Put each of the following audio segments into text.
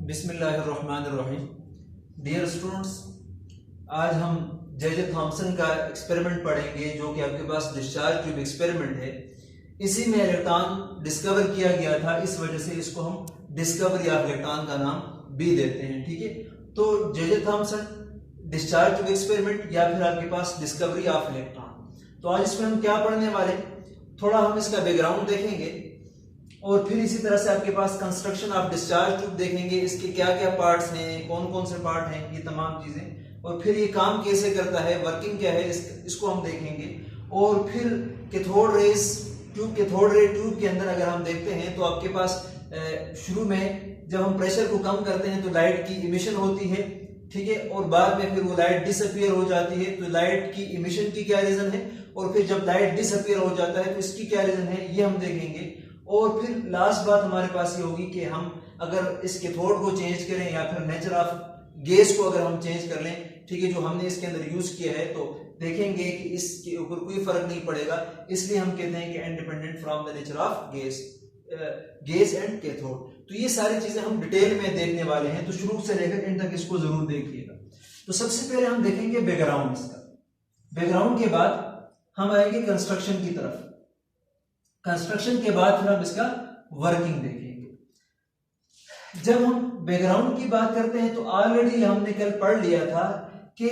बिस्मिल्लाहिर्रहमानिर्रहीम। Dear students, आज हम जे थॉम्सन का एक्सपेरिमेंट पढ़ेंगे जो कि आपके पास डिस्चार्ज ट्यूब एक्सपेरिमेंट है। इसी में इलेक्ट्रॉन डिस्कवर किया गया था, इस वजह से इसको हम डिस्कवरी ऑफ इलेक्ट्रॉन का नाम भी देते हैं। ठीक है, तो J Thomson discharge tube experiment या फिर आपके पास डिस्कवरी ऑफ इलेक्ट्रॉन। तो आज इसमें हम क्या पढ़ने वाले, थोड़ा हम इसका बैकग्राउंड देखेंगे और फिर इसी तरह से आपके पास कंस्ट्रक्शन ऑफ डिस्चार्ज ट्यूब देखेंगे, इसके क्या क्या पार्ट्स हैं, कौन कौन से पार्ट हैं, ये तमाम चीजें, और फिर ये काम कैसे करता है, वर्किंग क्या है, इसको हम देखेंगे। और फिर cathode rays tube, cathode ray tube के अंदर अगर हम देखते हैं तो आपके पास शुरू में जब हम प्रेशर को कम करते हैं तो लाइट की इमिशन होती है। ठीक है, और बाद में फिर वो लाइट डिसअपियर हो जाती है। तो लाइट की इमिशन की क्या रीजन है, और फिर जब लाइट डिसअपियर हो जाता है तो इसकी क्या रीजन है, ये हम देखेंगे। और फिर लास्ट बात हमारे पास ये होगी कि हम अगर इस कैथोड को चेंज करें या फिर नेचर ऑफ गैस को अगर हम चेंज कर लें, ठीक है, जो हमने इसके अंदर यूज किया है, तो देखेंगे कि इसके ऊपर कोई फर्क नहीं पड़ेगा। इसलिए हम कहते हैं कि independent from the nature of gas, gas and cathode. तो ये सारी चीजें हम डिटेल में देखने वाले हैं, तो शुरू से लेकर एंड तक इसको जरूर देखिएगा। तो सबसे पहले हम देखेंगे बैकग्राउंड इसका। बैकग्राउंड के बाद हम आएंगे कंस्ट्रक्शन की तरफ। कंस्ट्रक्शन के बाद फिर हम इसका वर्किंग देखेंगे। जब हम बैकग्राउंड की बात करते हैं तो ऑलरेडी हमने कल पढ़ लिया था कि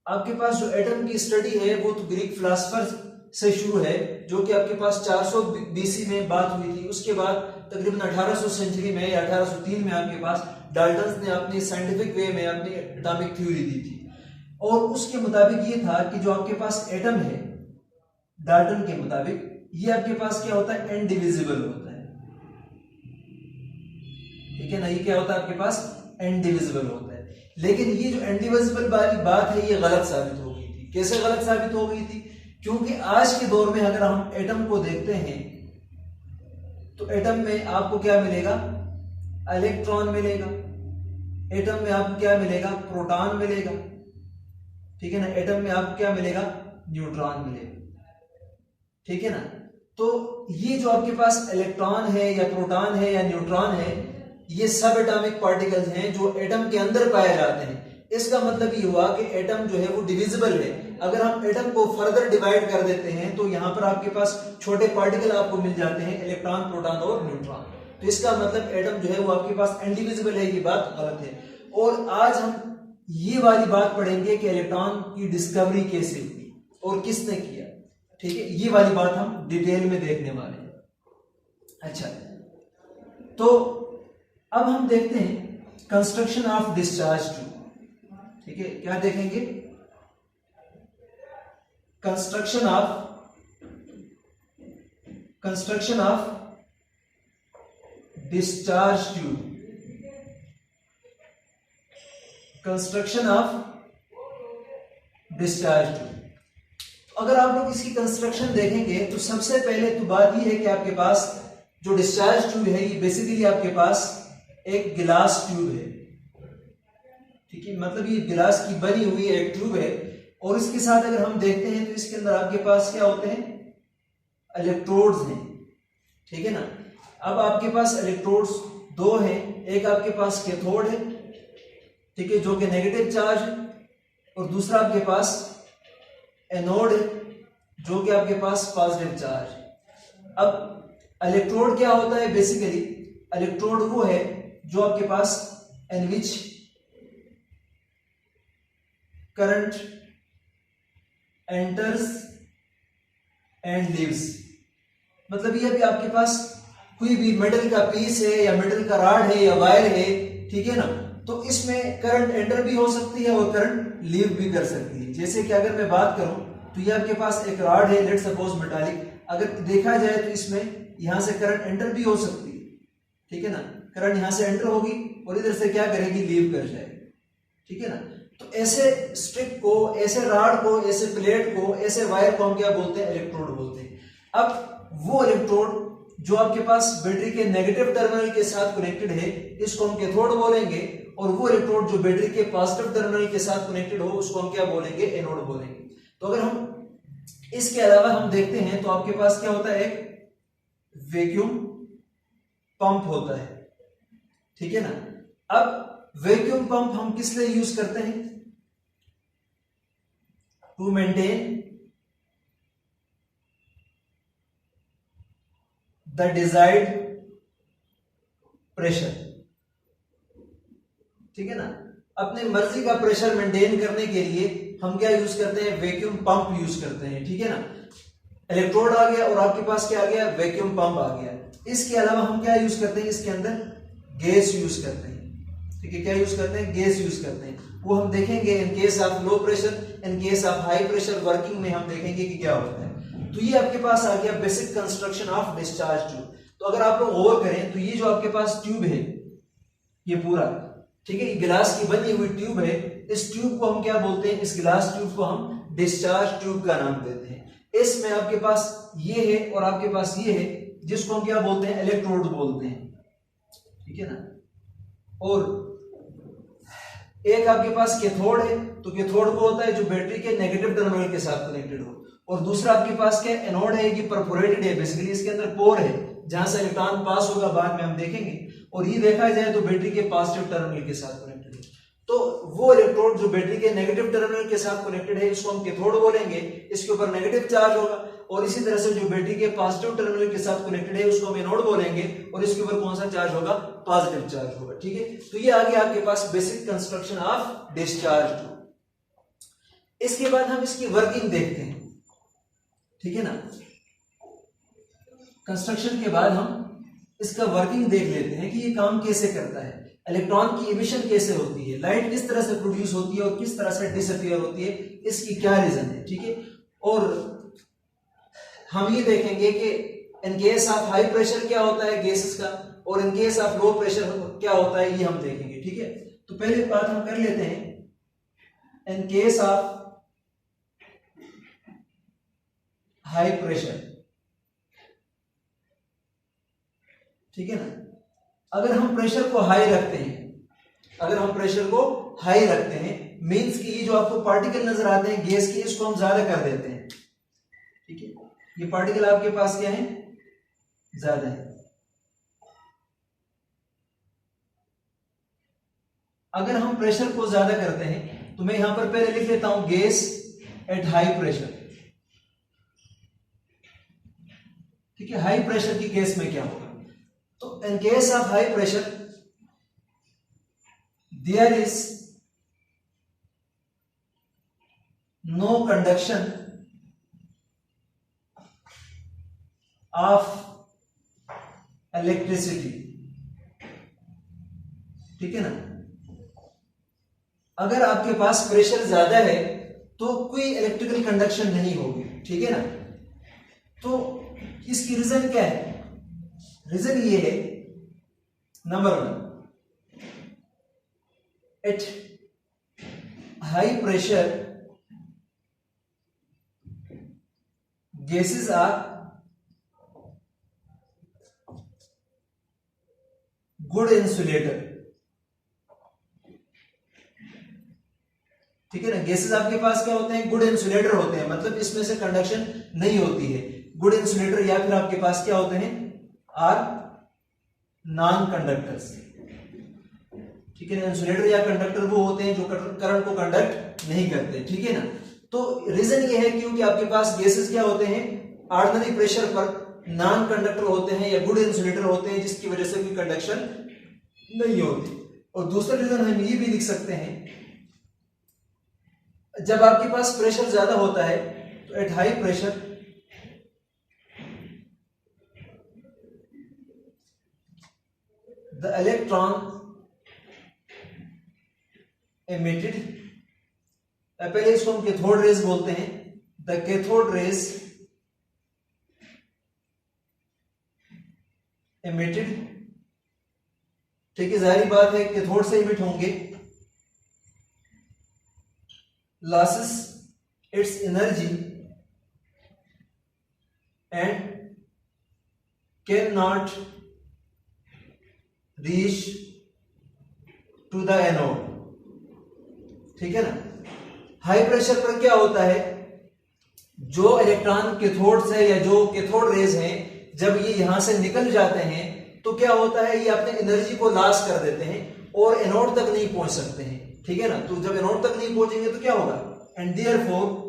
आपके पास जो एटम की स्टडी है वो तो ग्रीक फिलोसोफर से शुरू है, जो कि आपके पास 400 बीसी में बात हुई थी। उसके बाद तकरीबन 1800 सेंचुरी में या 1803 में आपके पास डाल्टन ने अपनी साइंटिफिक वे में अपनी एटॉमिक थ्योरी दी थी। और उसके मुताबिक ये था कि जो आपके पास एटम है, डाल्टन के मुताबिक ये आपके पास क्या होता है, इनडिविजिबल होता है। ठीक है ना, ये क्या होता है आपके पास, इनडिविजिबल होता है। लेकिन ये जो इनडिविजिबल वाली बात है ये गलत साबित हो गई थी। कैसे गलत साबित हो गई थी, क्योंकि आज के दौर में अगर हम एटम को देखते हैं तो एटम में आपको क्या मिलेगा, इलेक्ट्रॉन मिलेगा। एटम में आपको क्या मिलेगा, प्रोटॉन मिलेगा। ठीक है ना, एटम में आपको क्या मिलेगा, न्यूट्रॉन मिलेगा। ठीक है ना, तो ये जो आपके पास इलेक्ट्रॉन है या प्रोटॉन है या न्यूट्रॉन है, ये सब एटॉमिक पार्टिकल्स हैं जो एटम के अंदर पाए जाते हैं। इसका मतलब ये हुआ कि एटम जो है वो डिविजिबल है। अगर हम एटम को फर्दर डिवाइड कर देते हैं तो यहां पर आपके पास छोटे पार्टिकल आपको मिल जाते हैं, इलेक्ट्रॉन, प्रोटॉन और न्यूट्रॉन। तो इसका मतलब एटम जो है वो आपके पास इनडिविजिबल है, ये बात गलत है। और आज हम ये वाली बात पढ़ेंगे कि इलेक्ट्रॉन की डिस्कवरी कैसे हुई और किसने किया। ठीक है, ये वाली बात हम डिटेल में देखने वाले हैं। अच्छा, तो अब हम देखते हैं कंस्ट्रक्शन ऑफ डिस्चार्ज ट्यूब। ठीक है, क्या देखेंगे, construction of discharge tube. Construction of discharge tube. अगर आप लोग इसकी कंस्ट्रक्शन देखेंगे तो सबसे पहले तो बात यह है कि आपके पास जो डिस्चार्ज ट्यूब है ये बेसिकली आपके पास एक गिलास ट्यूब है। ठीक है, मतलब ये गिलास की बनी हुई एक ट्यूब है। और इसके साथ अगर हम देखते हैं तो इसके अंदर आपके पास क्या होते हैं, इलेक्ट्रोड्स हैं। ठीक है ना, अब आपके पास इलेक्ट्रोड्स दो हैं, एक आपके पास कैथोड है, ठीक है, जो कि नेगेटिव चार्ज है, और दूसरा आपके पास एनोड है, जो कि आपके पास पॉजिटिव चार्ज है। अब इलेक्ट्रोड क्या होता है, बेसिकली इलेक्ट्रोड वो है जो आपके पास in which current enters and leaves. मतलब ये भी आपके पास कोई भी मेटल का पीस है या मेटल का रॉड है या वायर है, ठीक है ना, तो इसमें करंट एंटर भी हो सकती है और करंट लीव भी कर सकती है। जैसे कि अगर मैं बात करूं तो ये आपके पास एक रॉड है, लेट्स सपोज मेटालिक, अगर देखा जाए तो इसमें यहां से करंट एंटर भी हो सकती है। ठीक है ना, करंट यहां से एंटर होगी और इधर से क्या करेगी, लीव कर जाएगी। ठीक है ना, तो ऐसे स्ट्रिप को, ऐसे रॉड को, ऐसे प्लेट को, ऐसे वायर को हम क्या बोलते हैं, इलेक्ट्रोड बोलते हैं। अब वो इलेक्ट्रोड जो आपके पास बैटरी के नेगेटिव टर्मिनल के साथ कनेक्टेड है, इसको हम कैथोड बोलेंगे। और वो इलेक्ट्रोड जो बैटरी के पॉजिटिव टर्मिनल के साथ कनेक्टेड हो, उसको हम क्या बोलेंगे, एनोड बोलेंगे। तो अगर हम इसके अलावा हम देखते हैं तो आपके पास क्या होता है, एक वैक्यूम पंप होता है। ठीक है ना, अब वैक्यूम पंप हम किस लिए यूज करते हैं? To maintain the desired pressure, ठीक है ना। अपने मर्जी का प्रेशर मेंटेन करने के लिए हम क्या यूज करते हैं? वैक्यूम पंप यूज करते हैं, ठीक है ना। इलेक्ट्रोड आ गया और आपके पास क्या आ गया? वैक्यूम पंप आ गया। इसके अलावा हम क्या यूज करते हैं? इसके अंदर गैस यूज करते हैं, ठीक है। क्या यूज करते हैं? गैस यूज करते हैं। वो हम देखेंगे इन case of low pressure, in case of high pressure working में हम देखेंगे कि क्या होता है। तो ये आपके पास आ गया basic construction of discharge tube. तो अगर आप लोग गौर करें तो ये जो आपके पास ट्यूब है ये पूरा, ठीक है, ये गिलास की बनी हुई ट्यूब है। इस ट्यूब को हम क्या बोलते हैं? इस गिलास ट्यूब को हम डिस्चार्ज ट्यूब का नाम देते हैं। इसमें आपके पास ये है और आपके पास ये है, जिसको हम क्या बोलते हैं? इलेक्ट्रोड बोलते हैं, ठीक है ना। और एक आपके पास कैथोड है, तो कैथोड को होता है जो बैटरी के नेगेटिव टर्मिनल के साथ कनेक्टेड हो। और दूसरा आपके पास क्या? एनोड है, ये परफोरेटेड है, बेसिकली इसके अंदर पोर है जहां से इलेक्ट्रॉन पास होगा, बाद में हम देखेंगे। और ये देखा जाए तो बैटरी के पॉजिटिव टर्मिनल के साथ कनेक्टेड है। तो वो इलेक्ट्रोड जो बैटरी के नेगेटिव टर्मिनल के साथ कनेक्टेड है, इसको हम कैथोड बोलेंगे, इसके ऊपर नेगेटिव चार्ज होगा। और इसी तरह से जो बैटरी के पॉजिटिव टर्मिनल के साथ कनेक्टेड है, उसको हम एनोड बोलेंगे, और इसके ऊपर कौन सा चार्ज होगा? पॉजिटिव चार्ज होगा, ठीक है। तो ये आ गया आपके पास basic construction of discharge tube. इसके बाद हम इसकी वर्किंग देखते हैं, ठीक है ना। कंस्ट्रक्शन के बाद हम इसका वर्किंग देख लेते हैं कि ये काम कैसे करता है, इलेक्ट्रॉन की एमिशन कैसे होती है, लाइट किस तरह से प्रोड्यूस होती है और किस तरह से डिसअपीयर होती है, इसकी क्या रीजन है, ठीक है। और हम ये देखेंगे कि इन केस ऑफ हाई प्रेशर क्या होता है गैसेस का, और इन केस ऑफ लो प्रेशर क्या होता है, ये हम देखेंगे, ठीक है। तो पहले बात हम कर लेते हैं इन केस ऑफ हाई प्रेशर, ठीक है ना। अगर हम प्रेशर को हाई रखते हैं, अगर हम प्रेशर को हाई रखते हैं, मींस कि ये जो आपको पार्टिकल नजर आते हैं गैस के, इसको हम ज्यादा कर देते हैं, ठीक है। ये पार्टिकल आपके पास क्या है? ज्यादा है। अगर हम प्रेशर को ज्यादा करते हैं तो मैं यहां पर पहले लिख लेता हूं गैस एट हाई प्रेशर, ठीक है। हाई प्रेशर की केस में क्या होगा? तो in case of high pressure there is no conduction of electricity, ठीक है ना। अगर आपके पास प्रेशर ज्यादा है तो कोई इलेक्ट्रिकल कंडक्शन नहीं होगी, ठीक है ना। तो इसकी रीजन क्या है? रीजन ये है, number 1, at high pressure gases are good insulator, ठीक है ना। गैसेस आपके पास क्या होते हैं? गुड इंसुलेटर होते हैं, मतलब इसमें से कंडक्शन नहीं होती है। गुड इंसुलेटर या फिर आपके पास क्या होते हैं? आर नॉन कंडक्टर्स, ठीक है ना। इंसुलेटर या कंडक्टर वो होते हैं जो करंट को कंडक्ट नहीं करते, ठीक है ना। तो रीजन ये है क्योंकि आपके पास गैसेस क्या होते हैं? ऑर्डिनरी प्रेशर पर नॉन कंडक्टर होते हैं या गुड इंसुलेटर होते हैं, जिसकी वजह से कोई कंडक्शन नहीं होती। और दूसरा रीजन हम ये भी लिख सकते हैं, जब आपके पास प्रेशर ज्यादा होता है तो at high pressure the electron emitted, पहले इसको हम कैथोड रेज बोलते हैं, द कैथोड रेज emitted, ठीक है। जाहिर बात है कैथोड से इमिट होंगे, losses its energy and cannot reach to the anode, ठीक है ना। हाई प्रेशर पर क्या होता है? जो इलेक्ट्रॉन कैथोड से या जो कैथोड रेज हैं, जब ये यहां से निकल जाते हैं तो क्या होता है? ये अपने एनर्जी को लॉस कर देते हैं और एनोड तक नहीं पहुंच सकते हैं, ठीक है ना। तो जब एनोड तक नहीं पहुंचेंगे तो क्या होगा, and therefore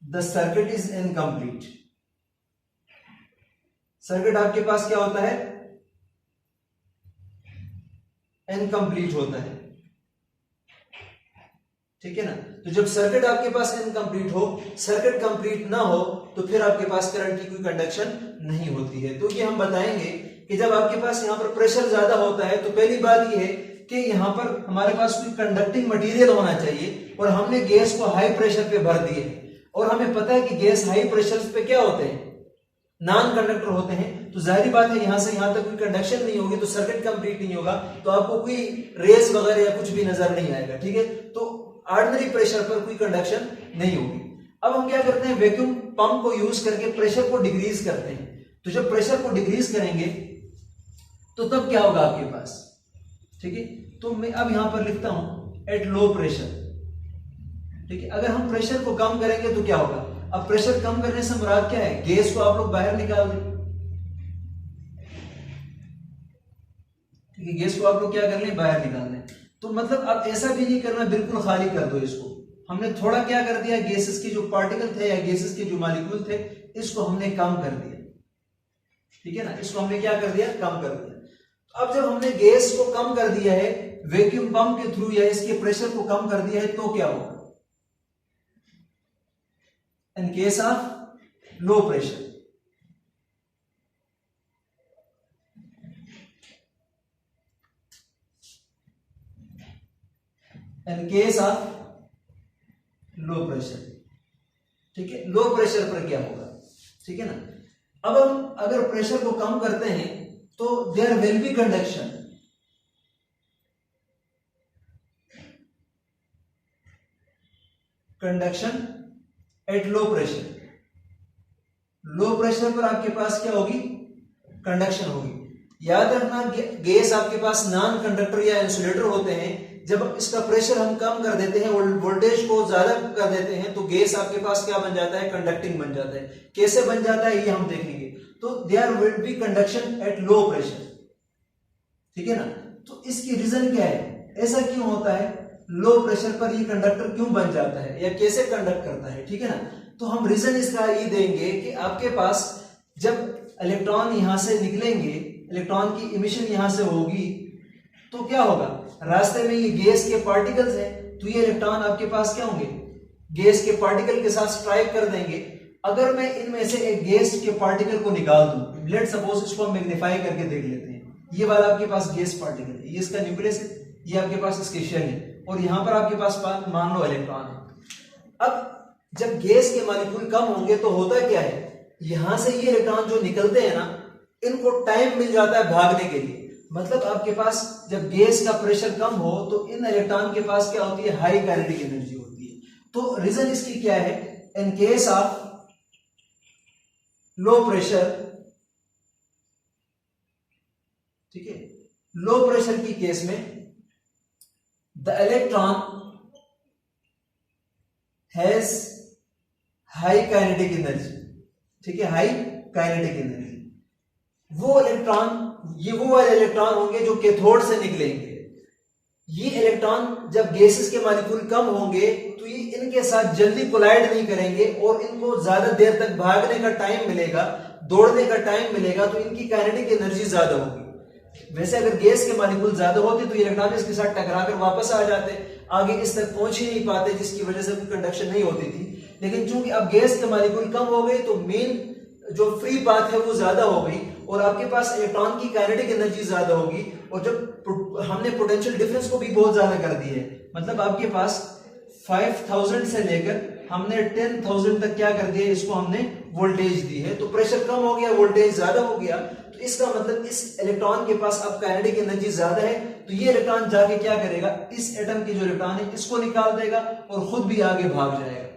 the circuit is incomplete. Circuit आपके पास क्या होता है, इनकम्प्लीट होता है, ठीक है ना। तो जब सर्किट आपके पास इनकम्प्लीट हो, सर्किट कंप्लीट ना हो, तो फिर आपके पास करंट की कोई कंडक्शन नहीं होती है। तो ये हम बताएंगे कि जब आपके पास यहाँ पर प्रेशर ज्यादा होता है तो पहली बात ये है कि यहाँ पर हमारे पास कोई कंडक्टिंग मटेरियल होना चाहिए, और हमने गैस को हाई प्रेशर पे भर दिए, और हमें पता है कि गैस हाई प्रेशर पे क्या होते हैं, नॉन कंडक्टर होते हैं। तो जाहिर बात है यहां से यहां तक कोई कंडक्शन नहीं होगी तो सर्किट कंप्लीट नहीं होगा, तो आपको कोई रेस वगैरह या कुछ भी नजर नहीं आएगा, ठीक है। तो ऑर्डिनरी प्रेशर पर कोई कंडक्शन नहीं होगी। अब हम क्या करते हैं, वैक्यूम पंप को यूज करके प्रेशर को डिक्रीज करते हैं। तो जब प्रेशर को डिक्रीज करेंगे तो तब क्या होगा आपके पास, ठीक है। तो मैं अब यहां पर लिखता हूं एट लो प्रेशर, ठीक है। अगर हम प्रेशर को कम करेंगे तो क्या होगा, अब प्रेशर कम करने से मुराद क्या है, गैस को आप लोग बाहर निकाल दें, ठीक है। गैस को आप लोग क्या कर लें, बाहर निकाल दें। तो मतलब अब ऐसा भी नहीं करना बिल्कुल खाली कर दो इसको, हमने थोड़ा क्या कर दिया, गैसेस के जो पार्टिकल थे या गैसेस के जो मॉलिक्यूल थे इसको हमने कम कर दिया, ठीक है ना। इसको हमने क्या कर दिया, कम कर दिया। अब जब हमने गैस को कम कर दिया है वैक्यूम पंप के थ्रू या इसके प्रेशर को कम कर दिया है, तो क्या होगा, इन case of low pressure, in case of low pressure, ठीक है। लो प्रेशर पर क्या होगा, ठीक है ना। अब हम अगर प्रेशर को कम करते हैं तो there will be conduction, conduction at low pressure. Low pressure पर आपके पास क्या होगी, कंडक्शन होगी। याद रखना गैस आपके पास नॉन कंडक्टर या इंसुलेटर होते हैं, जब इसका प्रेशर हम कम कर देते हैं, वोल्टेज को ज्यादा कर देते हैं, तो गैस आपके पास क्या बन जाता है, कंडक्टिंग बन जाता है। कैसे बन जाता है ये हम देखेंगे। तो there will be conduction at low pressure, ठीक है ना। तो इसकी रीजन क्या है, ऐसा क्यों होता है, लो प्रेशर पर ये कंडक्टर क्यों बन जाता है या कैसे कंडक्ट करता है, ठीक है ना। तो हम रीजन इसका ये देंगे कि आपके पास जब इलेक्ट्रॉन यहां से निकलेंगे, इलेक्ट्रॉन की इमिशन यहां से होगी, तो क्या होगा, रास्ते में ये गैस के पार्टिकल्स हैं, तो ये इलेक्ट्रॉन आपके पास क्या होंगे, गैस के पार्टिकल के साथ स्ट्राइक कर देंगे। अगर मैं इनमें से एक गैस के पार्टिकल को निकाल दूं, लेट सपोज इसको हम मैग्नीफाई करके देख लेते हैं, ये वाला आपके पास गैस पार्टिकल है, ये इसका न्यूक्लियस है, ये आपके पास इसके शेल है, और यहां पर आपके पास मान लो इलेक्ट्रॉन है। अब जब गैस के मॉलिक्यूल कम होंगे तो होता क्या है, यहां से ये इलेक्ट्रॉन जो निकलते हैं ना, इनको टाइम मिल जाता है भागने के लिए। मतलब आपके पास जब गैस का प्रेशर कम हो तो इन इलेक्ट्रॉन के पास क्या होती है, हाई काइनेटिक एनर्जी होती है। तो रीजन इसकी क्या है, इन केस ऑफ लो प्रेशर, ठीक है, लो प्रेशर की केस में the electron has high kinetic energy, ठीक है, हाई काइनेटिक एनर्जी। वो इलेक्ट्रॉन, ये वो वाले इलेक्ट्रॉन होंगे जो कैथोड से निकलेंगे। ये इलेक्ट्रॉन जब गैसेस के मॉलिक्यूल कम होंगे तो ये इनके साथ जल्दी कोलाइड नहीं करेंगे और इनको ज्यादा देर तक भागने का टाइम मिलेगा, दौड़ने का टाइम मिलेगा, तो इनकी काइनेटिक एनर्जी ज्यादा होगी। वैसे अगर गैस के मॉलिक्यूल ज्यादा होते तो इलेक्ट्रॉन इसके साथ टकराकर वापस आ जाते, आगे इस तक पहुंच ही नहीं पाते, जिसकी वजह से कोई कंडक्शन नहीं होती थी। लेकिन चूंकि अब गैस के मॉलिक्यूल कम हो गए तो मेन जो फ्री पाथ है वो ज्यादा हो गई और आपके पास इलेक्ट्रॉन की काइनेटिक एनर्जी ज्यादा होगी। और जब हमने पोटेंशियल डिफरेंस को भी बहुत ज्यादा कर दी है, मतलब आपके पास 5000 से लेकर हमने 10,000 तक क्या कर दिया, इसको हमने वोल्टेज दी है, तो प्रेशर कम हो गया, वोल्टेज ज्यादा हो गया। तो इसका मतलब इस इलेक्ट्रॉन के पास अब काइनेटिक एनर्जी ज्यादा है, तो ये इलेक्ट्रॉन जाके क्या करेगा, इस एटम की जो इलेक्ट्रॉन है इसको निकाल देगा और खुद भी आगे भाग जाएगा,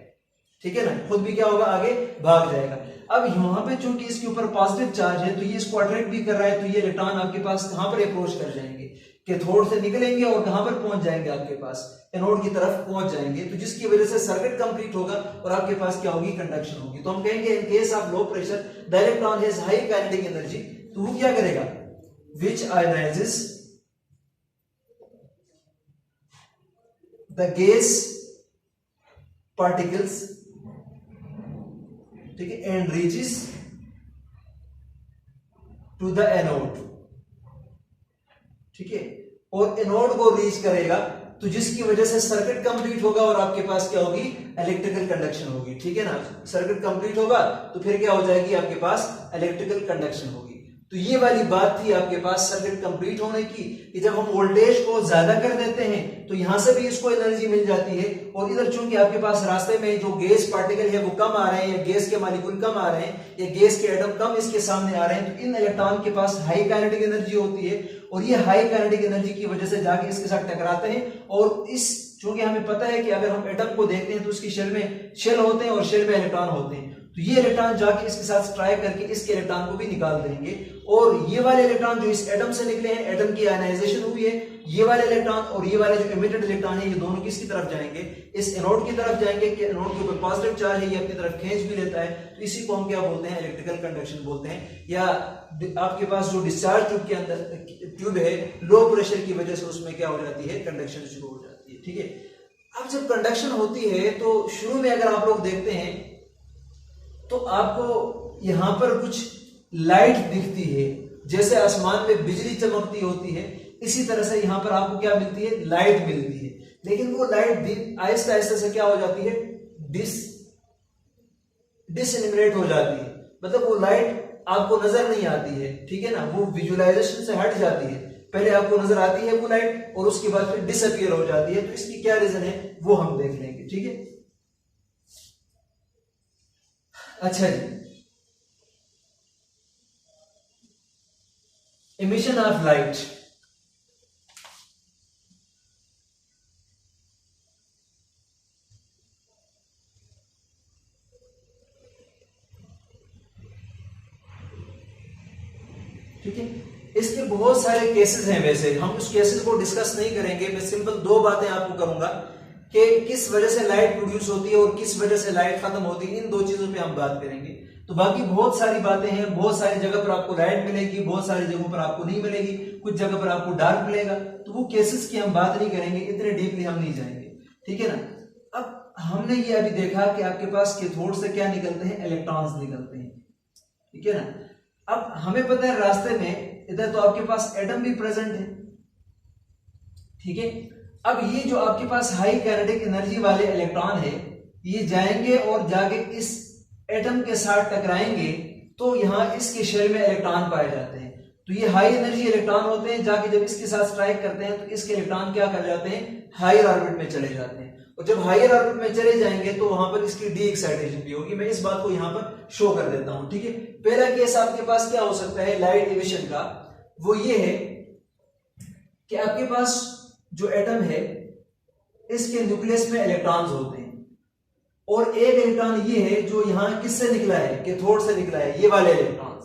ठीक है ना, खुद भी क्या होगा, आगे भाग जाएगा। अब यहां पे चूंकि इसके ऊपर पॉजिटिव चार्ज है तो ये इसको अट्रैक्ट भी कर रहा है, तो ये इलेक्ट्रॉन आपके पास कहां पर अप्रोच कर जाएंगे, कैथोड से निकलेंगे और कहां पर पहुंच जाएंगे, आपके पास एनोड की तरफ पहुंच जाएंगे, तो जिसकी वजह से सर्किट कंप्लीट होगा और आपके पास क्या होगी, कंडक्शन होगी। तो हम कहेंगे in case of low pressure the electron has high kinetic energy तो वो क्या करेगा, which ionizes the gas particles, ठीक है, and reaches to the anode, ठीक है, और एनोड को रीच करेगा, तो जिसकी वजह से सर्किट कंप्लीट होगा और आपके पास क्या होगी, इलेक्ट्रिकल कंडक्शन होगी, ठीक है ना। सर्किट कंप्लीट होगा तो फिर क्या हो जाएगी, आपके पास इलेक्ट्रिकल कंडक्शन होगी। तो ये वाली बात थी आपके पास सर्किट कंप्लीट होने की, कि जब हम वोल्टेज को ज्यादा कर देते हैं तो यहां से भी इसको एनर्जी मिल जाती है, और इधर चूंकि आपके पास रास्ते में जो गैस पार्टिकल है वो कम आ रहे हैं, या गैस के मॉलिक्यूल कम आ रहे हैं, या गैस के एटम कम इसके सामने आ रहे हैं, तो इन इलेक्ट्रॉन के पास हाई काइनेटिक एनर्जी होती है, और ये हाई काइनेटिक एनर्जी की वजह से जाके इसके साथ टकराते हैं। और इस चूंकि हमें पता है कि अगर हम एटम को देखते हैं तो उसकी शेल होते हैं और शेल में इलेक्ट्रॉन होते हैं, तो ये इलेक्ट्रॉन जाके इसके साथ स्ट्राइक करके इसके इलेक्ट्रॉन को भी निकाल देंगे, और ये वाले इलेक्ट्रॉन जो इस एटम से निकले हैं, एटम की आयनाइजेशन हुई है, ये वाले इलेक्ट्रॉन और ये वाले जो इमिटेड इलेक्ट्रॉन है, ये दोनों किसकी तरफ जाएंगे, इस एनोड की तरफ जाएंगे, कि एनोड के ऊपर पॉजिटिव चार्ज है, ये अपनी तरफ खींच भी लेता है, तो इसी को हम क्या बोलते हैं, इलेक्ट्रिकल कंडक्शन बोलते हैं। या आपके पास जो डिस्चार्ज ट्यूब के अंदर ट्यूब है, लो प्रेशर की वजह से उसमें क्या हो जाती है, कंडक्शन शुरू हो जाती है, ठीक है। अब जब कंडक्शन होती है तो शुरू में अगर आप लोग देखते हैं तो आपको यहां पर कुछ लाइट दिखती है, जैसे आसमान में बिजली चमकती होती है, इसी तरह से यहां पर आपको क्या मिलती है, लाइट मिलती है। लेकिन वो लाइट आहिस्ता आहिस्ता से क्या हो जाती है, डिसइल्यूमिनेट हो जाती है, मतलब वो लाइट आपको नजर नहीं आती है, ठीक है ना, वो विजुअलाइजेशन से हट जाती है। पहले आपको नजर आती है वो लाइट और उसके बाद फिर डिसअपियर हो जाती है। तो इसकी क्या रीजन है वो हम देख लेंगे, ठीक है। अच्छा जी, emission of light, ठीक है। इसके बहुत सारे केसेस हैं, वैसे हम उस केसेस को डिस्कस नहीं करेंगे, मैं सिंपल दो बातें आपको करूंगा कि किस वजह से लाइट प्रोड्यूस होती है और किस वजह से लाइट खत्म होती है, इन दो चीजों पे हम बात करेंगे। तो बाकी बहुत सारी बातें हैं, बहुत सारी जगह पर आपको लाइट मिलेगी, बहुत सारी जगहों पर आपको नहीं मिलेगी, कुछ जगह पर आपको डार्क मिलेगा, तो वो केसेस की हम बात नहीं करेंगे, इतने डीपली हम नहीं जाएंगे, ठीक है ना। अब हमने ये अभी देखा कि आपके पास कैथोड से क्या निकलते हैं, इलेक्ट्रॉन्स निकलते हैं, ठीक है ना। अब हमें पता है रास्ते में इधर तो आपके पास एटम भी प्रेजेंट है, ठीक है। अब ये जो आपके पास हाई काइनेटिक एनर्जी वाले इलेक्ट्रॉन है, ये जाएंगे और जाके इस एटम के साथ टकराएंगे, तो यहां इसके शेल में इलेक्ट्रॉन पाए जाते हैं। तो ये हाई एनर्जी इलेक्ट्रॉन होते हैं, जाके जब इसके साथ स्ट्राइक करते हैं तो इसके इलेक्ट्रॉन क्या कर जाते हैं, हायर ऑर्बिट में चले जाते हैं, और जब हायर ऑर्बिट में चले जाएंगे तो वहां पर इसकी डी एक्साइटेशन भी होगी। मैं इस बात को यहां पर शो कर देता हूं, ठीक है। पहला केस आपके पास क्या हो सकता है लाइट इमिशन का, वो ये है कि आपके पास जो एटम है इसके न्यूक्लियस में इलेक्ट्रॉन्स होते हैं, और एक इलेक्ट्रॉन ये है जो यहां किससे निकला है, कैथोड से निकला है, ये वाले इलेक्ट्रॉन्स।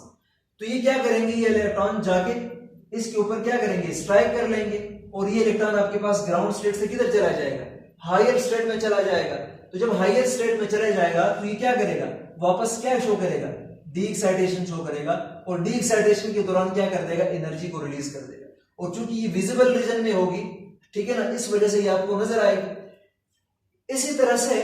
तो ये क्या करेंगे, ये इलेक्ट्रॉन जाके इसके ऊपर क्या करेंगे, स्ट्राइक कर लेंगे, और ये इलेक्ट्रॉन आपके पास ग्राउंड स्टेट से किधर चला जाएगा, हायर स्टेट में चला जाएगा। तो जब हायर स्टेट में चला जाएगा तो ये क्या करेगा, वापस क्या शो करेगा, डी एक्साइटेशन शो करेगा, और डी एक्साइटेशन के दौरान क्या कर देगा, एनर्जी को रिलीज कर देगा। और चूंकि ये विजिबल रीजन में होगी, ठीक है ना, इस वजह से ये आपको नजर आएगी। इसी तरह से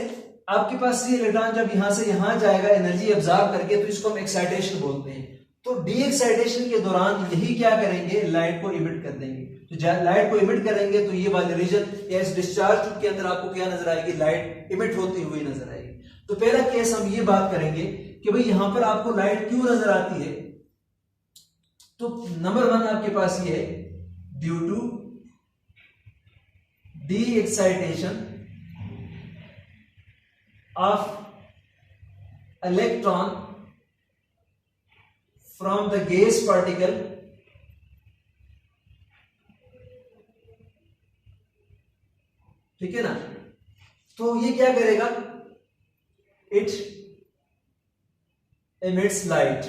आपके पास ये इलेक्ट्रॉन जब यहां से यहां जाएगा एनर्जी एब्जॉर्ब करके, तो इसको हम एक्साइटेशन बोलते हैं। तो डी एक्साइटेशन के दौरान यही क्या करेंगे, लाइट को इमिट कर देंगे। तो लाइट को इमिट करेंगे तो ये वाले रीजन या इस डिस्चार्ज ट्यूब के अंदर आपको क्या नजर आएगी, लाइट इमिट होती हुई नजर आएगी। तो पहला केस हम ये बात करेंगे कि भाई यहां पर आपको लाइट क्यों नजर आती है। तो नंबर 1 आपके पास ये है, due to de excitation of electron from the gas particle ठीक है ना। तो ये क्या करेगा, इट एमिट्स लाइट,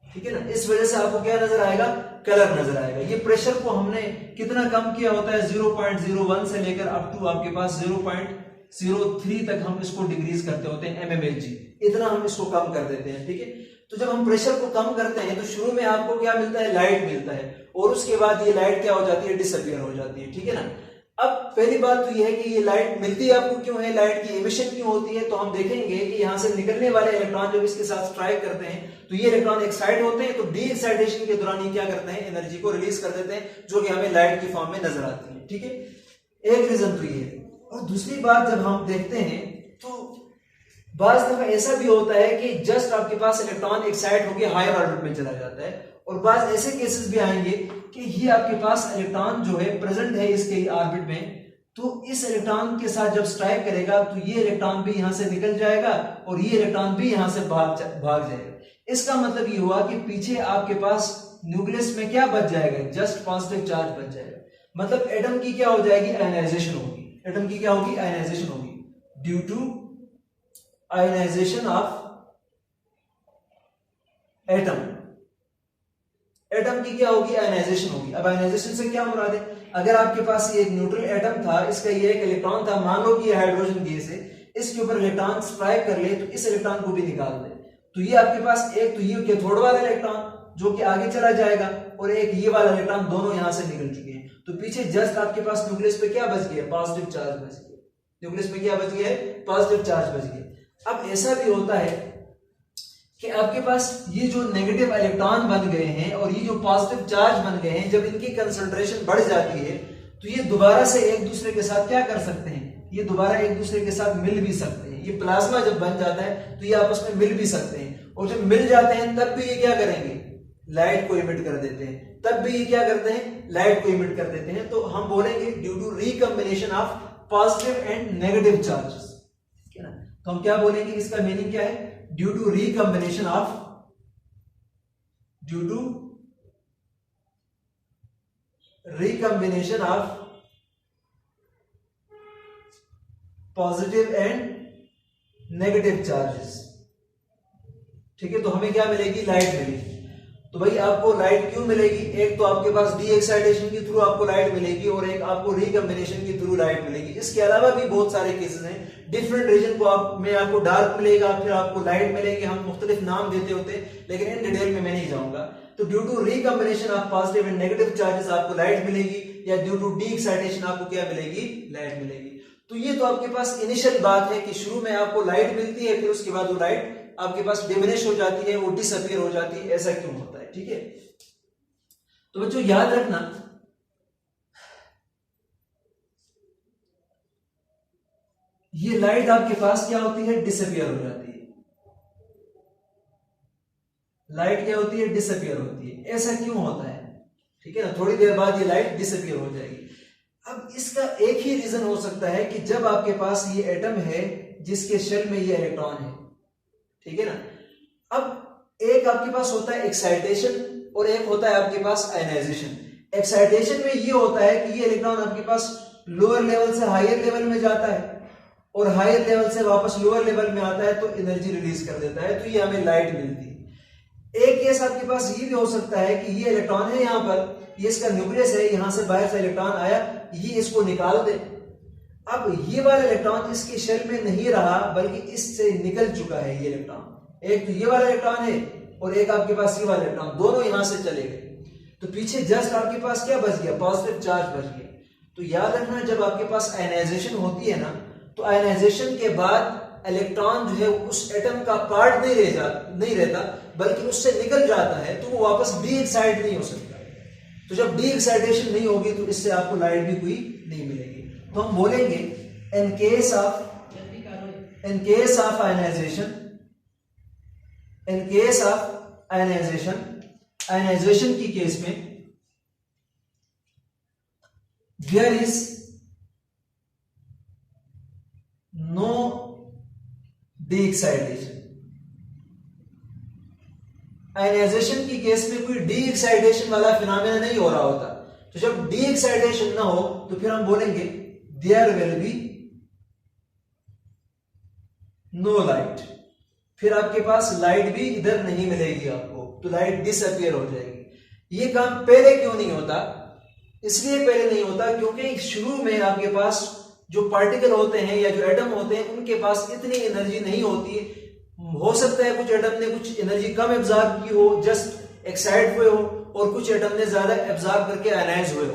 ठीक है ना। इस वजह से आपको क्या नजर आएगा, कलर नजर आएगा। ये प्रेशर को हमने कितना कम किया होता है, 0.01 से लेकर अप टू आपके पास 0.03 तक हम इसको डिक्रीज करते होते हैं, mmHg, इतना हम इसको कम कर देते हैं, ठीक है। तो जब हम प्रेशर को कम करते हैं तो शुरू में आपको क्या मिलता है, लाइट मिलता है, और उसके बाद ये लाइट क्या हो जाती है, डिसअपियर हो जाती है, ठीक है ना। अब पहली बात तो ये है कि ये लाइट मिलती है आपको क्यों है, लाइट की एमिशन क्यों होती है, तो हम देखेंगे कि यहाँ से निकलने वाले इलेक्ट्रॉन जब इसके साथ स्ट्राइक करते हैं तो ये इलेक्ट्रॉन एक्साइट होते हैं, तो डी एक्साइटेशन के दौरान ये क्या करते हैं, एनर्जी को रिलीज कर देते हैं, जो कि हमें लाइट की फॉर्म में नजर आती है, ठीक है। एक रीजन तो ये है। और दूसरी बात जब हम देखते हैं तो बाज दफा ऐसा भी होता है कि जस्ट आपके पास इलेक्ट्रॉन एक्साइट होकर हायर ऑर्बिट में चला जाता है, और बाज ऐसे केसेस भी आएंगे कि ये आपके पास इलेक्ट्रॉन जो है प्रेजेंट है इसके ऑर्बिट में, तो इस इलेक्ट्रॉन के साथ जब स्ट्राइक करेगा तो ये इलेक्ट्रॉन भी यहां से निकल जाएगा और ये इलेक्ट्रॉन भी यहां से भाग जाएगा। इसका मतलब ये हुआ कि पीछे आपके पास न्यूक्लियस में क्या बच जाएगा, जस्ट पॉजिटिव चार्ज बच जाएगा। मतलब एटम की क्या हो जाएगी, आयनाइजेशन होगी। एटम की क्या होगी, आयनाइजेशन होगी, due to ionization of atom. Atom की क्या होगी, आयनाइजेशन होगी। अब आयनाइजेशन से क्या मुराद है, अगर आपके पास ये एक न्यूट्रल एटम था, इसका ये एक इलेक्ट्रॉन था, मान लो कि ये हाइड्रोजन गैस है, इसके ऊपर इलेक्ट्रॉन स्ट्राइक कर ले तो इस इलेक्ट्रॉन को भी निकाल दे, तो ये आपके पास एक तो ये कैथोड वाला इलेक्ट्रॉन जो कि आगे चला जाएगा, और एक ये वाला इलेक्ट्रॉन, दोनों यहां से निकल चुके हैं, तो पीछे जस्ट आपके पास न्यूक्लियस पे क्या बच गया, पॉजिटिव चार्ज बच गया। न्यूक्लियस पे क्या बच गया है, पॉजिटिव चार्ज बच गया। अब ऐसा भी होता है कि आपके पास ये जो नेगेटिव इलेक्ट्रॉन बन गए हैं और ये जो पॉजिटिव चार्ज बन गए हैं, जब इनकी कंसंट्रेशन बढ़ जाती है तो ये दोबारा से एक दूसरे के साथ क्या कर सकते हैं, ये दोबारा एक दूसरे के साथ मिल भी सकते हैं। ये प्लाज्मा जब बन जाता है तो ये आपस में मिल भी सकते हैं, और जब मिल जाते हैं तब भी ये क्या करेंगे, लाइट को इमिट कर देते हैं। तब भी ये क्या करते हैं, लाइट को इमिट कर देते हैं। तो हम बोलेंगे due to recombination of positive and negative charges, ठीक है ना। तो हम क्या बोलेंगे, इसका मीनिंग क्या है, due to recombination of positive and negative charges, ठीक है। तो हमें क्या मिलेगी, लाइट मिलेगी। तो भाई आपको लाइट क्यों मिलेगी, एक तो आपके पास डी एक्साइटेशन के थ्रू आपको लाइट मिलेगी, और एक आपको रिकॉम्बिनेशन के थ्रू लाइट मिलेगी। इसके अलावा भी बहुत सारे केसेस हैं, डिफरेंट रीजन को आपको डार्क मिलेगा, फिर आपको लाइट मिलेंगे, हम मुख्तलिफ नाम देते होते हैं, लेकिन इन डिटेल में मैं नहीं जाऊंगा। तो due to recombination of positive and negative charges आपको लाइट मिलेगी, या ड्यू टू डी एक्साइटेशन आपको क्या मिलेगी, लाइट मिलेगी। तो ये तो आपके पास इनिशियल बात है कि शुरू में आपको लाइट मिलती है, फिर उसके बाद वो लाइट आपके पास डिमिनिश हो जाती है, वो डिसअपीयर हो जाती है। ऐसा क्यों होता है, ठीक है। तो बच्चों याद रखना, ये लाइट आपके पास क्या होती है, डिसअपीयर हो जाती है। लाइट क्या होती है, डिसअपीयर होती है। ऐसा क्यों होता है, ठीक है ना। थोड़ी देर बाद ये लाइट डिसअपीयर हो जाएगी। अब इसका एक ही रीजन हो सकता है कि जब आपके पास ये एटम है जिसके शेल में ये इलेक्ट्रॉन है, ठीक है ना। अब एक आपके पास होता है एक्साइटेशन और एक होता है आपके पास आयनाइजेशन। एक्साइटेशन में ये होता है कि ये इलेक्ट्रॉन आपके पास लोअर लेवल से हायर लेवल में जाता है और हायर लेवल से वापस लोअर लेवल में आता है, तो एनर्जी रिलीज कर देता है, तो ये हमें लाइट मिलती है। एक केस आपके पास ये भी हो सकता है कि ये इलेक्ट्रॉन है यहाँ पर, ये इसका न्यूक्लियस है, यहां से बाहर से इलेक्ट्रॉन आया, ये इसको निकाल दे। अब ये वाला इलेक्ट्रॉन इसके शेल में नहीं रहा, बल्कि इससे निकल चुका है ये इलेक्ट्रॉन। एक तो ये वाला इलेक्ट्रॉन है और एक आपके पास ये वाला इलेक्ट्रॉन, दोनों यहां से चले गए, तो पीछे जस्ट आपके पास क्या बच गया, पॉजिटिव चार्ज बच गया। तो याद रखना, जब आपके पास आयनाइजेशन होती है ना, तो आयनाइजेशन के बाद इलेक्ट्रॉन जो है उस एटम का पार्ट नहीं रहता, बल्कि उससे निकल जाता है, तो वो वापस डी एक्साइट नहीं हो सकता। तो जब डी एक्साइटेशन नहीं होगी तो इससे आपको लाइट भी कोई नहीं मिलेगी। तो हम बोलेंगे इन केस ऑफ आयनाइजेशन की केस में there is no de excitation. Ionization की केस में कोई डी एक्साइटेशन वाला फिनोमेना नहीं हो रहा होता। तो जब डी एक्साइटेशन ना हो तो फिर हम बोलेंगे there will be no light. फिर आपके पास लाइट भी इधर नहीं मिलेगी आपको, तो लाइट डिसअपीयर हो जाएगी। ये काम पहले क्यों नहीं होता? इसलिए पहले नहीं होता क्योंकि शुरू में आपके पास जो पार्टिकल होते हैं या जो एटम होते हैं उनके पास इतनी एनर्जी नहीं होती, हो सकता है कुछ एटम ने कुछ एनर्जी कम एब्जॉर्ब की हो, जस्ट एक्साइट हुए हो, और कुछ एटम ने ज्यादा एब्जॉर्ब करके आयनाइज हुए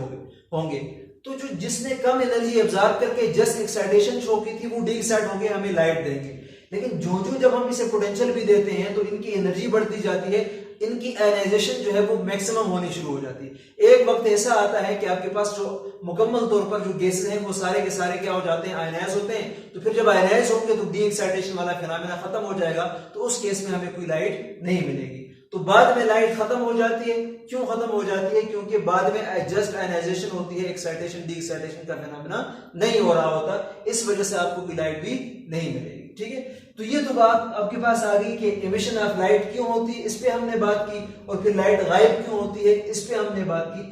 होंगे। तो जो जिसने कम एनर्जी एब्जॉर्ब करके जस्ट एक्साइटेशन शो की थी वो डी एक्साइट हो गए, हमें लाइट देंगे। लेकिन जो जब हम इसे पोटेंशियल भी देते हैं तो इनकी एनर्जी बढ़ती जाती है, इनकी आयनाइजेशन जो है वो मैक्सिमम होनी शुरू हो जाती है। एक वक्त ऐसा आता है कि आपके पास जो मुकम्मल तौर पर जो गैसेस हैं वो सारे के सारे क्या हो जाते हैं, आयनाइज होते हैं। तो फिर जब आयनाइज होंगे तो डी एक्साइटेशन वाला फिनोमेना खत्म हो जाएगा, तो उस केस में हमें कोई लाइट नहीं मिलेगी। तो बाद में लाइट खत्म हो जाती है। क्यों खत्म हो जाती है? क्योंकि बाद में जस्ट आयनाइजेशन होती है, एक्साइटेशन डी एक्साइटेशन का फिनोमेना नहीं हो रहा होता, इस वजह से आपको कोई लाइट भी नहीं मिलेगी। ठीक है, तो ये तो बात आपके पास आ गई कि एमिशन ऑफ लाइट क्यों होती है, इस पे हमने बात की, और फिर लाइट गायब क्यों होती है, इस पे हमने बात की।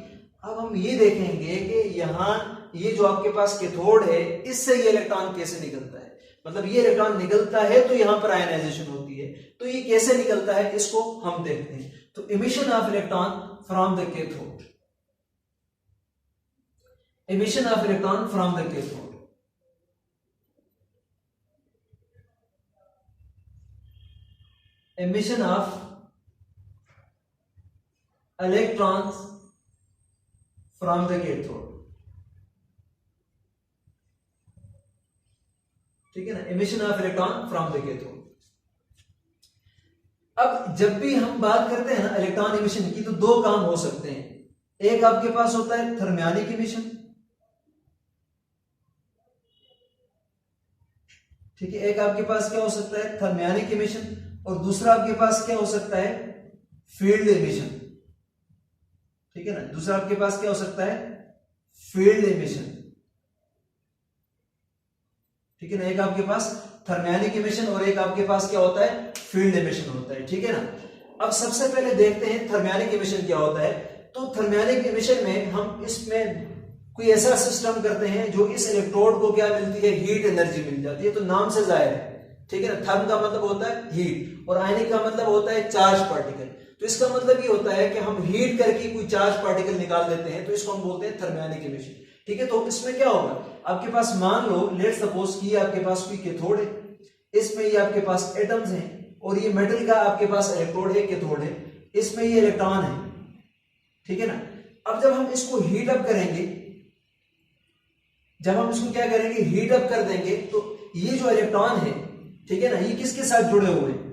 अब हम ये देखेंगे कि यहाँ ये जो आपके पास कैथोड है, इससे ये इलेक्ट्रॉन कैसे निकलता है। मतलब ये इलेक्ट्रॉन निकलता है तो यहां पर आयनाइजेशन होती है, तो ये कैसे निकलता है इसको हम देखते हैं। तो emission of electron from the cathode, emission of electron from the cathode. emission of electrons from the cathode, ठीक है ना, emission of electron from the cathode। अब जब भी हम बात करते हैं ना इलेक्ट्रॉन emission की, तो दो काम हो सकते हैं। एक आपके पास होता है थर्मियोनिक emission, ठीक है, एक आपके पास क्या हो सकता है, थर्मियोनिक emission, और दूसरा आपके पास क्या हो सकता है, फील्ड एमिशन। ठीक है ना, दूसरा आपके पास क्या हो सकता है, फील्ड एमिशन। ठीक है ना, एक आपके पास थर्मियोनिक एमिशन और एक आपके पास क्या होता है, फील्ड एमिशन होता है। ठीक है ना, अब सबसे पहले देखते हैं थर्मियोनिक एमिशन क्या होता है। तो थर्मियोनिक एमिशन में हम इसमें कोई ऐसा सिस्टम करते हैं जो इस इलेक्ट्रोड को क्या मिलती है, हीट एनर्जी मिल जाती है। तो नाम से जाहिर है, ठीक है ना, थर्म का मतलब होता है हीट और आयनिक का मतलब होता है चार्ज पार्टिकल। तो इसका मतलब ये होता है कि हम हीट करके कोई चार्ज पार्टिकल निकाल देते हैं, तो इसको हम बोलते हैं थर्मियोनिक एमिशन। ठीक है, तो इसमें क्या होगा, आपके पास मान लो लेट्स सपोज कि आपके पास कोई कैथोड है, इसमें ये आपके पास एटम्स हैं और ये मेटल का आपके पास इलेक्ट्रोड है, कैथोड है, इसमें ये इलेक्ट्रॉन है। ठीक है ना, अब जब हम इसको हीट अप करेंगे, जब हम इसको क्या करेंगे, हीट अप कर देंगे, तो ये जो इलेक्ट्रॉन है, ठीक है ना, ये किसके साथ जुड़े हुए हैं,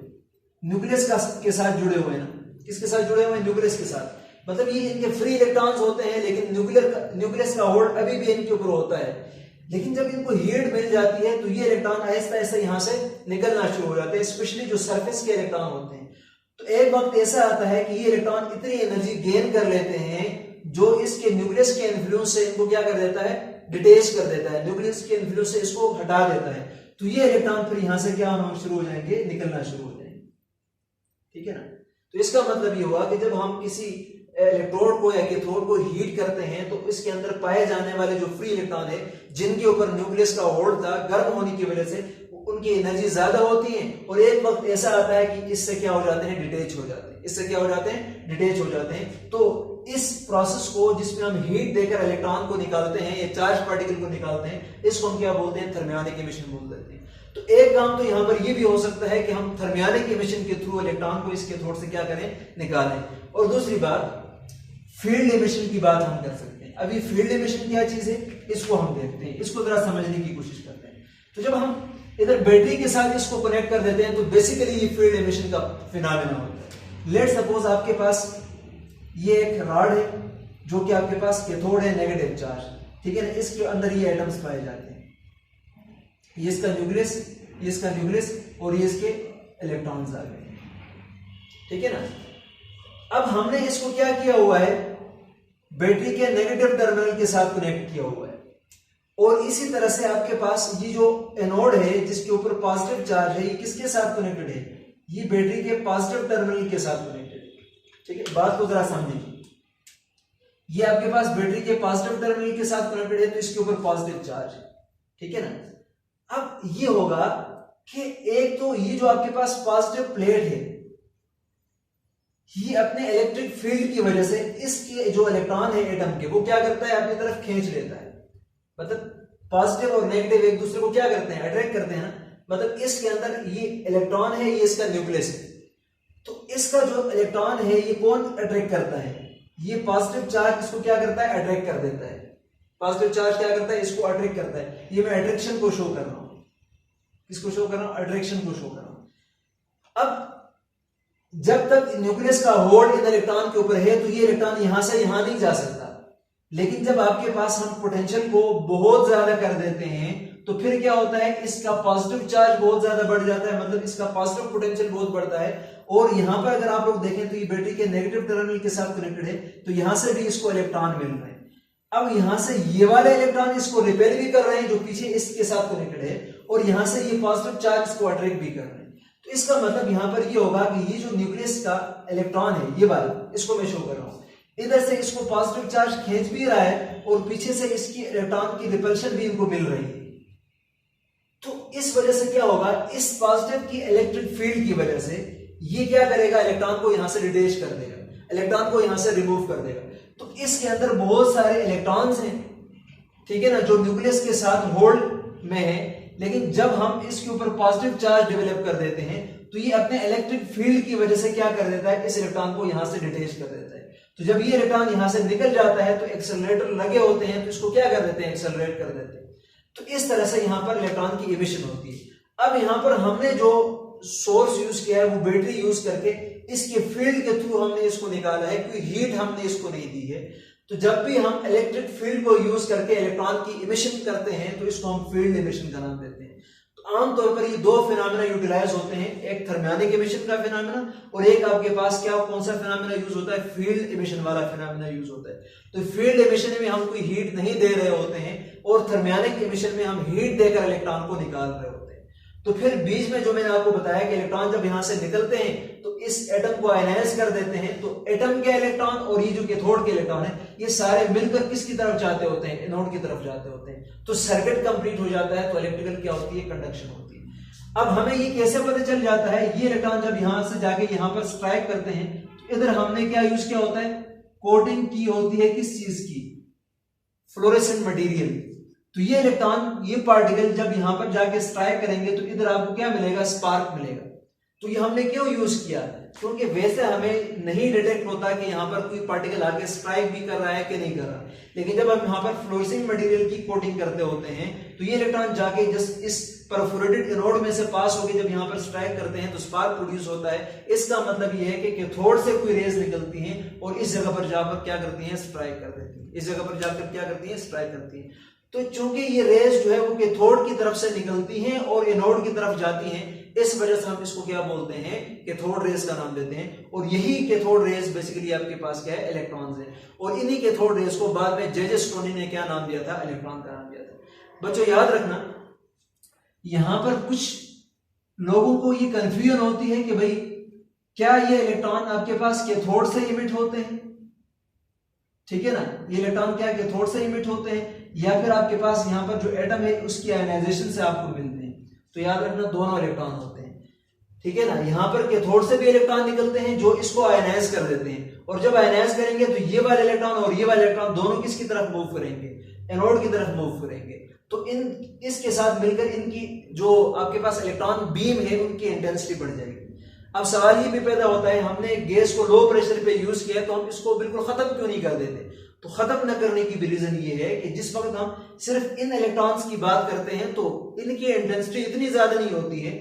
न्यूक्लियस के साथ जुड़े हुए हैं ना, किसके साथ जुड़े हुए हैं, न्यूक्लियस के साथ। मतलब ये इनके फ्री इलेक्ट्रॉन्स होते हैं, लेकिन न्यूक्लियस का होल्ड अभी भी इनके ऊपर होता है। लेकिन जब इनको हीट मिल जाती है तो ये इलेक्ट्रॉन आहिस्ता आहिस्ता यहां से निकलना शुरू हो जाते हैं, स्पेशली जो सरफेस के इलेक्ट्रॉन होते हैं। तो एक वक्त ऐसा आता है कि ये इलेक्ट्रॉन इतनी एनर्जी गेन कर लेते हैं जो इसके न्यूक्लियस के इन्फ्लुएंस से इनको क्या कर देता है, डिटेच कर देता है, न्यूक्लियस के इन्फ्लुएंस से इसको हटा देता है। तो ये इलेक्ट्रॉन फिर यहां से क्या होना शुरू हो जाएंगे, निकलना शुरू हो जाएंगे। ठीक है ना, तो इसका मतलब ये हुआ कि जब हम किसी इलेक्ट्रोड को या कैथोड को हीट करते हैं तो इसके अंदर पाए जाने वाले जो फ्री इलेक्ट्रॉन है, जिनके ऊपर न्यूक्लियस का होल्ड था, गर्म होने की वजह से उनकी एनर्जी ज्यादा होती है, और एक वक्त ऐसा आता है कि इससे क्या हो जाते हैं, डिटेच हो जाते हैं, इससे क्या हो जाते हैं, डिटेच हो जाते हैं। तो इस प्रोसेस को जिसमें हम हीट देकर इलेक्ट्रॉन को निकालते हैं या चार्ज पार्टिकल को निकालते हैं, इसको हम क्या बोलते हैं, थर्मियोनिक एमिशन बोल देते हैं। तो एक काम तो यहां पर यह भी हो सकता है कि हम थर्मियोनिक एमिशन के थ्रू इलेक्ट्रॉन को इस कैथोड से क्या करें, निकालें। और दूसरी बात, फील्ड एमिशन की बात हम कर सकते हैं। अभी फील्ड एमिशन क्या चीज है, इसको हम देखते हैं, इसको जरा समझने की कोशिश करते हैं। तो जब हम इधर बैटरी के साथ इसको कनेक्ट कर देते हैं तो बेसिकली ये फील्ड एमिशन का फिनोमेना होता है। लेट्स सपोज आपके पास ये एक रॉड है जो कि आपके पास कैथोड है, नेगेटिव चार्ज, ठीक है ना, इसके अंदर ये एटम्स पाए जाते हैं, ये इसका न्यूक्लियस, ये इसका न्यूक्लियस और ये इसके इलेक्ट्रॉन्स आ गए। ठीक है ना, अब हमने इसको क्या किया हुआ है, बैटरी के नेगेटिव टर्मिनल के साथ कनेक्ट किया हुआ है, और इसी तरह से आपके पास ये जो एनोड है जिसके ऊपर पॉजिटिव चार्ज है, ये किसके साथ कनेक्टेड है, ये बैटरी के पॉजिटिव टर्मिनल के साथ कनेक्टेड है। ठीक है, बात को जरा समझिए, ये आपके पास बैटरी के पॉजिटिव टर्मिनल के साथ कनेक्टेड है, तो इसके ऊपर पॉजिटिव चार्ज है। ठीक है ना, अब ये होगा कि एक तो ये जो आपके पास पॉजिटिव प्लेट है, ये अपने इलेक्ट्रिक फील्ड की वजह से इसके जो इलेक्ट्रॉन है एटम के, वो क्या करता है, अपनी तरफ खींच लेता है। मतलब पॉजिटिव और नेगेटिव एक दूसरे को क्या करते हैं, अट्रैक्ट करते हैं ना। मतलब इसके अंदर ये इलेक्ट्रॉन है, ये इसका न्यूक्लियस है। तो इसका जो इलेक्ट्रॉन है ये कौन अट्रैक्ट करता है? ये पॉजिटिव चार्ज इसको क्या करता है? अट्रैक्ट कर देता है। पॉजिटिव चार्ज क्या करता है? इसको अट्रैक्ट करता है। ये मैं अट्रैक्शन को शो कर रहा हूं। किसको शो कर रहा हूं? अट्रैक्शन को शो कर रहा हूं। अब जब तक न्यूक्लियस का होल्ड इन इलेक्ट्रॉन के ऊपर है तो ये इलेक्ट्रॉन यहां से यहां नहीं जा सकता। लेकिन जब आपके पास हम पोटेंशियल को बहुत ज्यादा कर देते हैं तो फिर क्या होता है? इसका पॉजिटिव चार्ज बहुत ज्यादा बढ़ जाता है, मतलब इसका पॉजिटिव पोटेंशियल बहुत बढ़ता है। और यहां पर अगर आप लोग देखें तो ये बैटरी के नेगेटिव टर्मिनल के साथ कनेक्टेड है, तो यहां से भी इसको इलेक्ट्रॉन मिल रहे हैं। अब यहां से ये वाले इलेक्ट्रॉन इसको रिपेल भी कर रहे हैं जो पीछे इसके साथ कनेक्टेड है, और यहां से ये पॉजिटिव चार्ज इसको अट्रैक्ट भी कर रहे हैं। तो इसका मतलब यहां पर ये होगा कि ये जो न्यूक्लियस का इलेक्ट्रॉन है, ये वाला, इसको मैं शो कर रहा हूं, इधर से इसको पॉजिटिव चार्ज खींच भी रहा है और पीछे से इसकी इलेक्ट्रॉन की रिपल्शन भी इनको मिल रही है। तो इस वजह से क्या होगा? इस पॉजिटिव की इलेक्ट्रिक फील्ड की वजह से ये क्या करेगा? इलेक्ट्रॉन को यहां से डिटैच कर देगा, इलेक्ट्रॉन को यहां से रिमूव कर देगा। तो इसके अंदर बहुत सारे इलेक्ट्रॉन्स हैं, ठीक है ना, जो न्यूक्लियस के साथ होल्ड में है। लेकिन जब हम इसके ऊपर पॉजिटिव चार्ज डेवलप कर देते हैं तो ये अपने इलेक्ट्रिक फील्ड की वजह से क्या कर देता है? इस इलेक्ट्रॉन को यहां से डिटैच कर देता है। तो जब ये इलेक्ट्रॉन यहां से निकल जाता है तो एक्सेलरेटर लगे होते हैं, तो इसको क्या कर देते हैं? एक्सेलरेट कर देते हैं। तो इस तरह से यहां पर इलेक्ट्रॉन की इमिशन होती है। अब यहां पर हमने जो सोर्स यूज किया है वो बैटरी यूज करके इसके फील्ड के थ्रू हमने इसको निकाला है, कोई हीट हमने इसको नहीं दी है। तो जब भी हम इलेक्ट्रिक फील्ड को यूज करके इलेक्ट्रॉन की इमिशन करते हैं तो इसको हम फील्ड इमिशन का नाम देते हैं। तो आमतौर पर ये दो फिनोमेना यूटिलाइज होते हैं, एक थर्मियोनिक इमिशन का फिनोमेना और एक आपके पास क्या कौन सा फिनोमेना यूज होता है? फील्ड इमिशन वाला फिनोमेना यूज होता है। तो फील्ड इमिशन में हम कोई हीट नहीं दे रहे होते हैं और थर्मियोनिक इमिशन में हम हीट देकर इलेक्ट्रॉन को निकाल रहे होते हैं। तो फिर बीच में जो मैंने आपको बताया कि इलेक्ट्रॉन जब यहां से निकलते हैं तो इस एटम को आयनाइज कर देते हैं। तो एटम के इलेक्ट्रॉन और ये जो कैथोड के इलेक्ट्रॉन है ये सारे मिलकर किसकी तरफ जाते होते हैं? एनोड की तरफ जाते होते हैं। तो सर्किट कंप्लीट हो जाता है। तो इलेक्ट्रिकल क्या होती है? कंडक्शन होती है। अब हमें ये कैसे पता चल जाता है? ये इलेक्ट्रॉन जब यहां से जाके यहां पर स्ट्राइक करते हैं तो इधर हमने क्या यूज किया होता है? कोटिंग की होती है किस चीज की? Fluorescent material. तो ये इलेक्ट्रॉन, ये पार्टिकल जब यहां पर जाके स्ट्राइक करेंगे तो इधर आपको क्या मिलेगा? स्पार्क मिलेगा। तो ये हमने क्यों यूज किया? क्योंकि वैसे हमें नहीं डिटेक्ट होता कि यहाँ पर कोई पार्टिकल आके स्ट्राइक भी कर रहा है कि नहीं कर रहा। लेकिन जब हम यहाँ पर फ्लोरेसेंट मटेरियल की कोटिंग करते होते हैं तो ये इलेक्ट्रॉन जाके जस्ट इस परफोरेटेड एनोड में से पास होकर जब यहाँ पर स्ट्राइक करते हैं तो स्पार्क प्रोड्यूस होता है। इसका मतलब ये है कि कैथोड से कोई रेज निकलती हैं और इस जगह पर जाकर क्या करती हैं? स्ट्राइक कर देती हैं। इस जगह पर जाकर क्या करती हैं? स्ट्राइक करती हैं। तो चूंकि ये रेज जो है वो कैथोड की तरफ से निकलती हैं और एनोड की तरफ जाती हैं, इस वजह से हम इसको क्या बोलते हैं? कैथोड रेज का नाम देते हैं। और यही कैथोड रेज बेसिकली आपके पास क्या है? इलेक्ट्रॉन्स है। और इन्हीं कैथोड रेज को बाद में जे स्टोनी ने क्या नाम दिया था? इलेक्ट्रॉन का नाम दिया था। बच्चों याद रखना, यहां पर कुछ लोगों को ये कंफ्यूजन होती है कि भाई क्या ये इलेक्ट्रॉन आपके पास कैथोड से इमिट होते हैं? ठीक है ना, ये इलेक्ट्रॉन क्या कैथोड से इमिट होते हैं या फिर आपके पास यहाँ पर जो एटम है उसकी आयनाइजेशन से आपको मिलते हैं? तो याद रखना दोनों इलेक्ट्रॉन होते हैं। ठीक है ना, यहाँ पर कैथोड से भी इलेक्ट्रॉन निकलते हैं जो इसको आयनाइज कर देते हैं, और जब आयनाइज करेंगे तो ये वाले इलेक्ट्रॉन और ये वाले इलेक्ट्रॉन दोनों किसकी तरफ मूव करेंगे? एनोड की तरफ मूव करेंगे। तो इसके साथ मिलकर इनकी जो आपके पास इलेक्ट्रॉन बीम है उनकी इंटेंसिटी बढ़ जाएगी। अब सवाल ये भी पैदा होता है, हमने गैस को लो प्रेशर पे यूज किया तो हम इसको बिल्कुल खत्म क्यों नहीं कर देते? तो खत्म न करने की भी रीजन ये है कि जिस वक्त हम सिर्फ इन इलेक्ट्रॉन्स की बात करते हैं तो इनकी इंटेंसिटी इतनी ज्यादा नहीं होती है,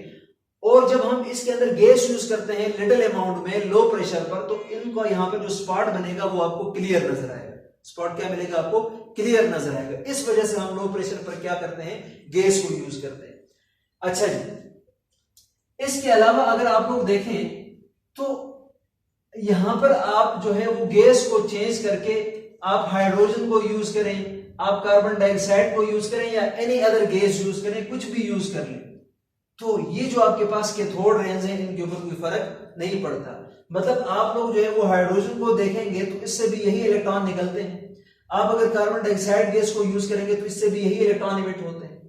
और जब हम इसके अंदर गैस यूज करते हैं लिटिल अमाउंट में लो प्रेशर पर तो इनको यहाँ पर जो स्पॉट बनेगा वो आपको क्लियर नजर आएगा। स्पॉट क्या मिलेगा? आपको क्लियर नजर आएगा। इस वजह से हम लो प्रेशर पर क्या करते हैं? गैस को यूज करते हैं। अच्छा जी, इसके अलावा अगर आप लोग देखें तो यहां पर आप जो है वो गैस को चेंज करके आप हाइड्रोजन को यूज करें, आप कार्बन डाइऑक्साइड को यूज करें या एनी अदर गैस यूज करें, कुछ भी यूज कर लें, तो ये जो आपके पास कैथोड रेंज है इनके ऊपर कोई फर्क नहीं पड़ता। मतलब आप लोग जो है वो हाइड्रोजन को देखेंगे तो इससे भी यही इलेक्ट्रॉन निकलते हैं। आप अगर कार्बन डाइऑक्साइड गैस को यूज करेंगे तो इससे भी यही इलेक्ट्रॉन इमिट होते हैं।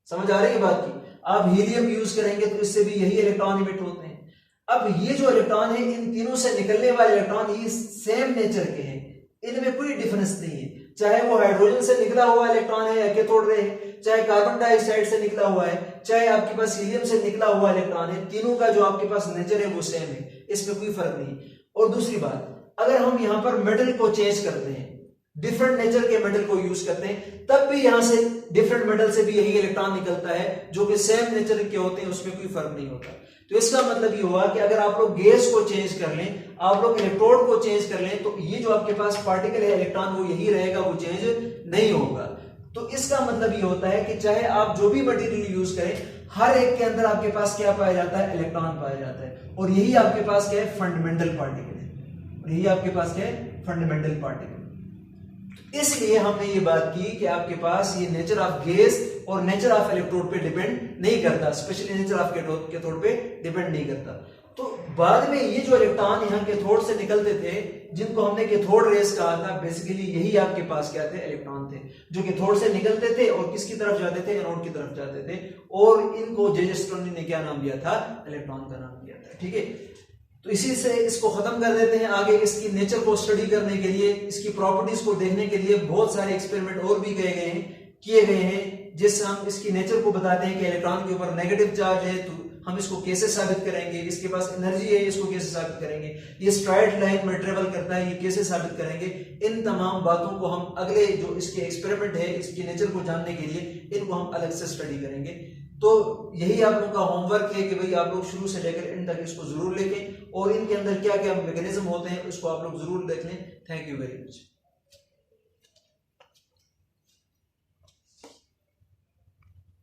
समझ आ रही है बात की? आप हीलियम यूज करेंगे तो इससे भी यही इलेक्ट्रॉन इमिट होते हैं। अब ये जो इलेक्ट्रॉन है इन तीनों से निकलने वाले इलेक्ट्रॉन ये सेम नेचर के हैं, इनमें कोई डिफरेंस नहीं है। चाहे वो हाइड्रोजन से निकला हुआ इलेक्ट्रॉन है या कैथोड रे है, चाहे कार्बन डाइऑक्साइड से निकला हुआ है, चाहे आपके पास हीलियम से निकला हुआ इलेक्ट्रॉन है, तीनों का जो आपके पास नेचर है वो सेम है, इसमें कोई फर्क नहीं। और दूसरी बात, अगर हम यहाँ पर मेटल को चेंज करते हैं, डिफरेंट नेचर के मेटल को यूज करते हैं, तब भी यहां से डिफरेंट मेटल से भी यही इलेक्ट्रॉन निकलता है जो कि सेम नेचर के होते हैं, उसमें कोई फर्क नहीं होता। तो इसका मतलब ये हुआ कि अगर आप लोग गैस को चेंज कर लें, आप लोग इलेक्ट्रोड को चेंज कर लें, तो ये जो आपके पास पार्टिकल है इलेक्ट्रॉन वो यही रहेगा, वो चेंज नहीं होगा। तो इसका मतलब ये होता है कि चाहे आप जो भी मटेरियल यूज करें, हर एक के अंदर आपके पास क्या पाया जाता है, इलेक्ट्रॉन पाया जाता है। और यही आपके पास क्या है, फंडामेंटल पार्टिकल है। और यही आपके पास क्या है, फंडामेंटल पार्टिकल। इसलिए हमने ये बात की कि आपके पास ये नेचर ऑफ गैस और नेचर ऑफ इलेक्ट्रोड पे डिपेंड नहीं करता, स्पेशली नेचर ऑफ कैथोड पे डिपेंड नहीं करता। तो बाद में ये जो इलेक्ट्रॉन यहाँ कैथोड से निकलते थे, जिनको हमने कैथोड रेस कहा था, बेसिकली यही आपके पास क्या थे, इलेक्ट्रॉन थे, जो कैथोड से निकलते थे और किसकी तरफ जाते थे, एनोड की तरफ जाते थे। और इनको जे जे स्टोनी ने क्या नाम दिया था, इलेक्ट्रॉन का नाम दिया था। ठीक है, तो इसी से इसको खत्म कर देते हैं। आगे इसकी नेचर को स्टडी करने के लिए, इसकी प्रॉपर्टीज को देखने के लिए बहुत सारे एक्सपेरिमेंट और भी किए गए हैं, जिससे हम इसकी नेचर को बताते हैं कि इलेक्ट्रॉन के ऊपर नेगेटिव चार्ज है, तो हम इसको कैसे साबित करेंगे, इसके पास एनर्जी है, इसको कैसे साबित करेंगे, ये स्ट्राइट लाइन में ट्रेवल करता है, ये कैसे साबित करेंगे। इन तमाम बातों को हम अगले जो इसके एक्सपेरिमेंट है, इसकी नेचर को जानने के लिए इनको हम अलग से स्टडी करेंगे। तो यही आप लोगों का होमवर्क है कि भाई आप लोग शुरू से लेकर इन तक इसको जरूर लिखें और इनके अंदर क्या क्या मैकेनिज्म होते हैं उसको आप लोग जरूर देख लें। Thank you very much.